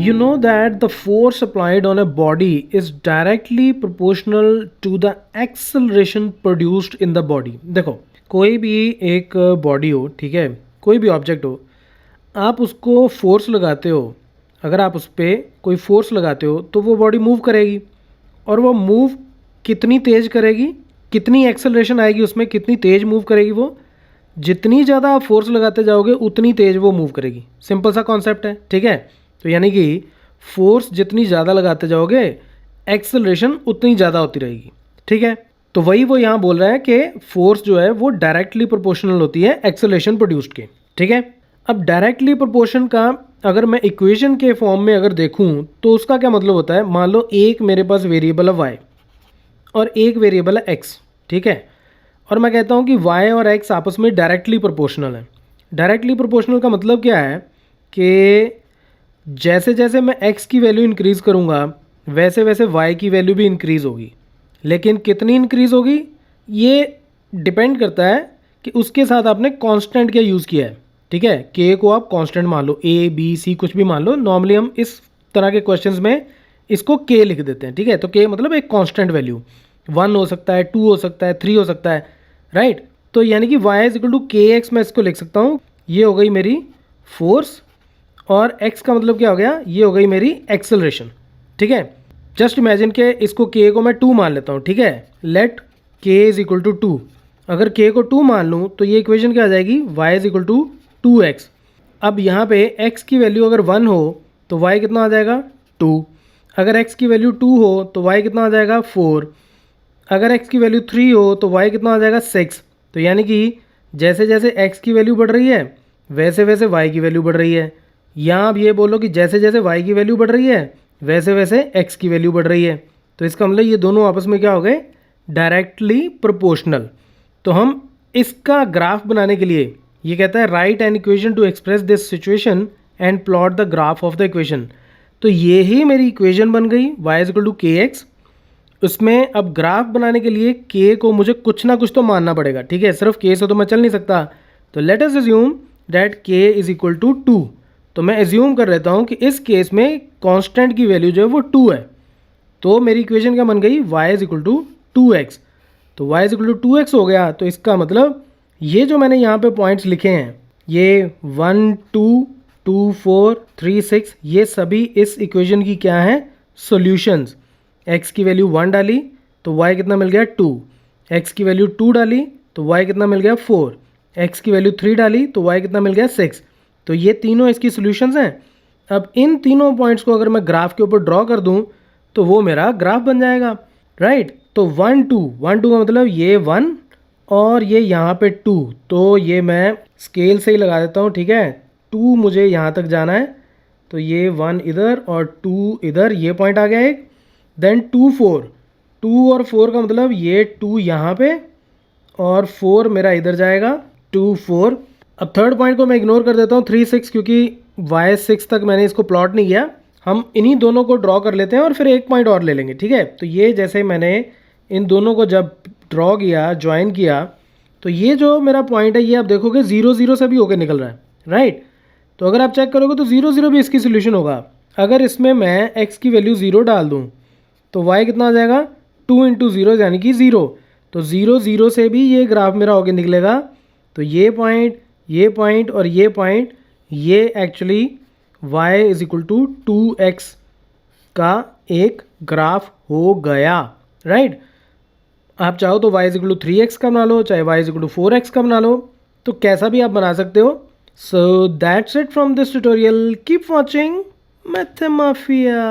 You know that the force applied on a body is directly proportional to the acceleration produced in the body. देखो, कोई भी एक body हो, ठीक है, कोई भी ऑब्जेक्ट हो, आप उसको फोर्स लगाते हो, अगर आप उस पर कोई फोर्स लगाते हो तो वो बॉडी मूव करेगी, और वो मूव कितनी तेज़ करेगी, कितनी एक्सेलरेशन आएगी उसमें, कितनी तेज़ मूव करेगी वो, जितनी ज़्यादा आप फोर्स लगाते जाओगे उतनी तेज़ वो मूव करेगी. सिंपल सा कॉन्सेप्ट है, ठीक है. तो यानी कि फोर्स जितनी ज़्यादा लगाते जाओगे एक्सेलरेशन उतनी ज़्यादा होती रहेगी, ठीक है. तो वही वो यहाँ बोल रहा है कि फोर्स जो है वो डायरेक्टली प्रोपोर्शनल होती है एक्सेलरेशन प्रोड्यूस्ड के, ठीक है. अब डायरेक्टली प्रोपोर्शन का अगर मैं इक्वेशन के फॉर्म में अगर देखूँ तो उसका क्या मतलब होता है. मान लो एक मेरे पास वेरिएबल है वाई और एक वेरिएबल है एक्स, ठीक है, और मैं कहता हूँ कि y और x आपस में डायरेक्टली प्रोपोर्शनल है. डायरेक्टली प्रोपोर्शनल का मतलब क्या है कि जैसे जैसे मैं x की वैल्यू इंक्रीज़ करूँगा वैसे वैसे y की वैल्यू भी इंक्रीज़ होगी, लेकिन कितनी इंक्रीज़ होगी ये डिपेंड करता है कि उसके साथ आपने कांस्टेंट क्या यूज़ किया है, ठीक है. k को आप कांस्टेंट मान लो, a b c कुछ भी मान लो. नॉर्मली हम इस तरह के क्वेश्चंस में इसको k लिख देते हैं, ठीक है. तो k मतलब एक कांस्टेंट वैल्यू, 1 हो सकता है, 2 हो सकता है, 3 हो सकता है, राइट. तो यानी कि y इज इक्वल टू के एक्स मैं इसको लिख सकता हूँ. ये हो गई मेरी फोर्स और x का मतलब क्या हो गया, ये हो गई मेरी एक्सेलरेशन, ठीक है. जस्ट इमेजिन के इसको k को मैं 2 मान लेता हूँ, ठीक है. Let k is equal to 2. अगर k को 2 मान लूँ तो ये इक्वेशन क्या आ जाएगी, y is equal to 2x. अब यहाँ पे x की वैल्यू अगर 1 हो तो y कितना आ जाएगा 2. अगर x की वैल्यू 2 हो तो y कितना आ जाएगा 4. अगर x की वैल्यू 3 हो तो y कितना आ जाएगा 6. तो यानी कि जैसे जैसे x की वैल्यू बढ़ रही है वैसे वैसे y की वैल्यू बढ़ रही है. यहाँ आप ये बोलो कि जैसे जैसे y की वैल्यू बढ़ रही है वैसे वैसे x की वैल्यू बढ़ रही है. तो इसका मतलब ये दोनों आपस में क्या हो गए, डायरेक्टली प्रोपोर्शनल. तो हम इसका ग्राफ बनाने के लिए ये कहता है right an equation two express this situation and plot the graph of the equation. तो ये ही मेरी इक्वेशन बन गई y इज इक्वल टू के एक्स. उसमें अब ग्राफ बनाने के लिए k को मुझे कुछ ना कुछ तो मानना पड़ेगा, ठीक है. सिर्फ k से तो मैं चल नहीं सकता. तो let us assume that k is equal to 2. तो मैं एज्यूम कर लेता हूँ कि इस केस में कांस्टेंट की वैल्यू जो है वो 2 है. तो मेरी इक्वेशन क्या बन गई, y is equal to 2x. तो y is equal to 2x हो गया. तो इसका मतलब ये जो मैंने यहाँ पे पॉइंट्स लिखे हैं, ये 1 2 2 4 3 6, ये सभी इस इक्वेशन की क्या है, सॉल्यूशंस. x की वैल्यू 1 डाली तो y कितना मिल गया 2. x की वैल्यू 2 डाली तो y कितना मिल गया 4. x की वैल्यू 3 डाली तो y कितना मिल गया 6. तो ये तीनों इसकी सॉल्यूशंस हैं. अब इन तीनों पॉइंट्स को अगर मैं ग्राफ के ऊपर ड्रॉ कर दूं तो वो मेरा ग्राफ बन जाएगा, राइट. तो 1 2 1 2 का मतलब ये 1 और ये यहाँ पे 2. तो ये मैं स्केल से ही लगा देता हूँ, ठीक है. 2 मुझे यहाँ तक जाना है तो ये 1 इधर और 2 इधर, ये पॉइंट आ गया एक. देन 2 4, 2 और 4 का मतलब ये 2 यहाँ पे और 4 मेरा इधर जाएगा, 2 4. अब थर्ड पॉइंट को मैं इग्नोर कर देता हूँ 3 6, क्योंकि y 6 तक मैंने इसको प्लॉट नहीं किया. हम इन्हीं दोनों को ड्रॉ कर लेते हैं और फिर एक पॉइंट और ले लेंगे, ठीक है. तो ये जैसे मैंने इन दोनों को जब ड्रॉ किया, ज्वाइन किया, तो ये जो मेरा पॉइंट है ये आप देखोगे 0 0 से भी होकर निकल रहा है, राइट. तो अगर आप चेक करोगे तो 0 0 भी इसकी सोल्यूशन होगा. अगर इसमें मैं x की वैल्यू 0 डाल दूँ तो y कितना आ जाएगा, 2 इंटू 0 यानी कि 0. तो 0 0 से भी ये ग्राफ मेरा होके निकलेगा. तो ये पॉइंट और ये पॉइंट, ये actually y is equal to 2x का एक ग्राफ हो गया, राइट. आप चाहो तो y is equal to 3x का बना लो, चाहे y is equal to 4x का बना लो. तो कैसा भी आप बना सकते हो. So that's it from this tutorial. Keep watching मैथमाफिया.